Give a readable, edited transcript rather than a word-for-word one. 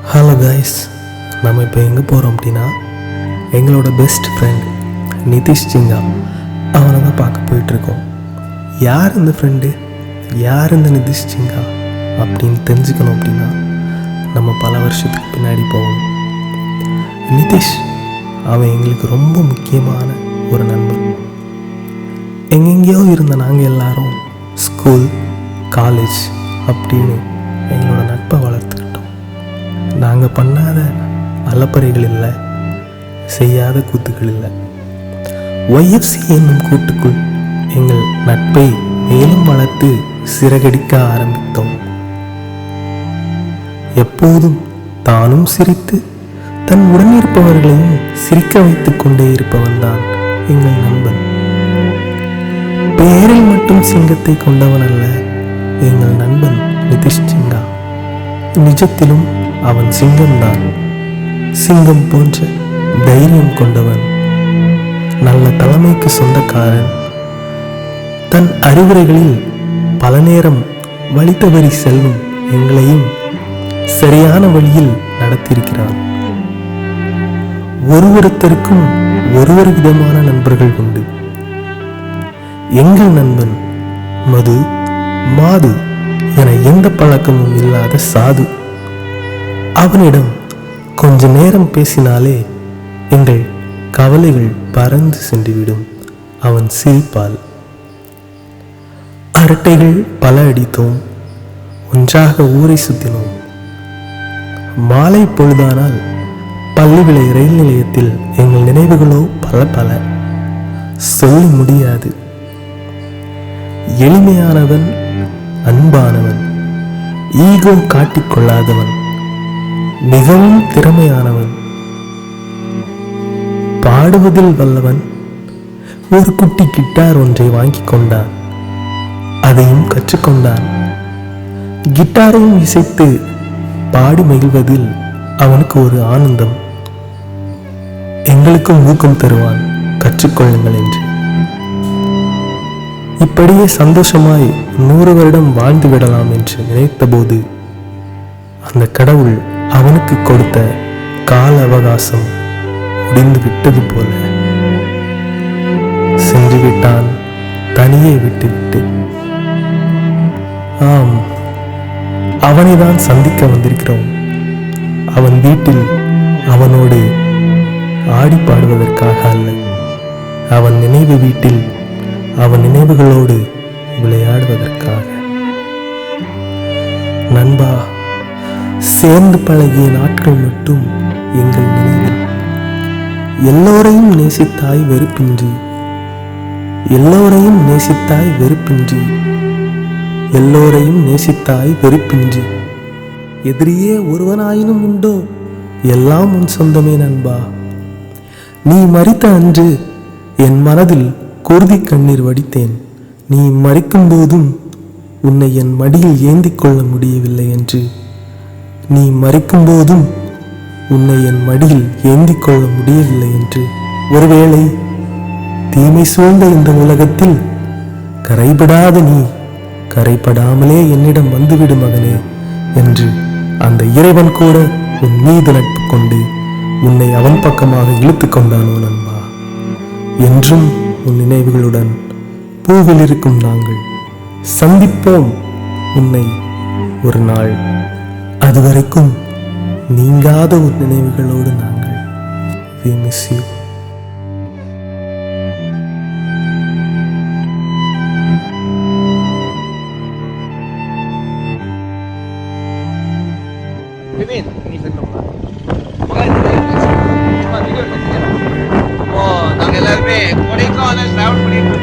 Hello guys, நம்ம இப்போ எங்கே போகிறோம் அப்படின்னா எங்களோட பெஸ்ட் ஃப்ரெண்ட் நிதிஷ் சிங்கா அவனை தான் பார்க்க போயிட்டுருக்கோம். யார் இந்த ஃப்ரெண்டு, யார் இந்த நிதிஷ் சிங்கா அப்படின்னு தெரிஞ்சுக்கணும் அப்படின்னா நம்ம பல வருஷத்துக்கு பின்னாடி போகணும். நிதிஷ் அவன் எங்களுக்கு ரொம்ப முக்கியமான ஒரு நண்பன். எங்கெங்கேயோ இருந்த நாங்கள் எல்லாரும் ஸ்கூல், காலேஜ் அப்படின்னு எங்களோட நட்பை வளர்த்துக்கிட்டோம். நாங்கள் பண்ணாத அலப்பறைகள் இல்லை, செய்யாத கூத்துக்கள் இல்லை. YFC என்னும் கூட்டுக்குள் எங்கள் நட்பை மேலும் வளர்த்து சிறகடிக்க ஆரம்பித்தோம். எப்போதும் தானும் சிரித்து தன் உடனிருப்பவர்களையும் சிரிக்க வைத்துக் கொண்டே இருப்பவன் தான் எங்கள் நண்பன். பெயரில் மட்டும் சிங்கத்தை கொண்டவன் அல்ல எங்கள் நண்பன் நிதிஷ் சிங்கா. நிஜத்திலும் அவன் சிங்கம்தான். சிங்கம் போன்ற தைரியம் கொண்டவன், நல்ல தலைமைக்கு சொந்தக்காரன். தன் அறிவுரைகளில் பல நேரம் வழி தவறி செல்லும் எங்களையும் சரியான வழியில் நடத்தியிருக்கிறான். ஒருவருத்தருக்கும் ஒருவர் விதமான நண்பர்கள் உண்டு. எங்கள் நண்பன் மது, மாது என எந்த பழக்கமும் இல்லாத சாது. அவனிடம் கொஞ்ச நேரம் பேசினாலே எங்கள் கவலைகள் பறந்து சென்றுவிடும் அவன் சிரிப்பால். அரட்டைகள் பல அடித்தோம், ஒன்றாக ஊரை சுத்தினோம். மாலை பொழுதானால் பள்ளிவிளை ரயில் நிலையத்தில் எங்கள் நினைவுகளோ பல பல, சொல்லி முடியாது. எளிமையானவன், அன்பானவன், ஈகோ காட்டிக்கொள்ளாதவன், மிகவும் திறமையானவன், பாடுவதில் வல்லவன். ஒரு குட்டி கிட்டார் ஒன்றை வாங்கி கொண்டான், அதையும் கற்றுக்கொண்டான். கிட்டாரையும் இசைத்து பாடி மகிழ்வதில் அவனுக்கு ஒரு ஆனந்தம். எங்களுக்கும் ஊக்கம் தருவான், கற்றுக்கொள்ளுங்கள் என்று. இப்படியே சந்தோஷமாய் 100 வருடம் வாழ்ந்து விடலாம் என்று நினைத்த போது அந்த கடவுள் அவனுக்கு கொடுத்த கால அவகாசம் முடிந்து விட்டது போல சென்று விட்டான், தனியே விட்டுவிட்டு. ஆம், அவனைதான் சந்திக்க வந்திருக்கிறோம். அவன் வீட்டில் அவனோடு ஆடி பாடுவதற்காக அல்ல, அவன் நினைவு வீட்டில் அவன் நினைவுகளோடு விளையாடுவதற்காக. நண்பா, சேர்ந்து பழகிய நாட்கள் மட்டும் எங்கள் நினைவில். எல்லோரையும் நேசித்தாய் வெறுப்பின்றி, எல்லோரையும் நேசித்தாய் வெறுப்பின்றி, எல்லோரையும் நேசித்தாய் வெறுப்பின்றி. எதிரியே ஒருவனாயினும் உண்டோ, எல்லாம் உன் சொந்தமே நண்பா. நீ மரித்த அன்று என் மனதில் குருதி கண்ணீர் வடித்தேன். நீ மரிக்கும் போதும் உன்னை என் மடியில் ஏந்திக் கொள்ள முடியவில்லை என்று. நீ மரிக்கும் போதும் உன்னை என் மடியில் ஏந்திக் கொள்ள முடியவில்லை என்று. ஒருவேளை தீமை சூழ்ந்த இந்த உலகத்தில் கரைபடாத நீ கரைபடாமலே என்னிடம் வந்துவிடு மகனே என்று அந்த இறைவன் கூட உன் மீது நட்பு கொண்டு உன்னை அவன் பக்கமாக இழுத்து கொண்டானோ நண்பா. என்றும் உன் நினைவுகளுடன் பூவில் இருக்கும் நாங்கள் சந்திப்போம் உன்னை ஒரு நாள். அதுவரைக்கும் நீங்காத ஒரு நினைவுகளோடு நாங்கள். We miss you. நாங்க எல்லாருமே கொடைக்கானல் டிராவல் பண்ணிட்டு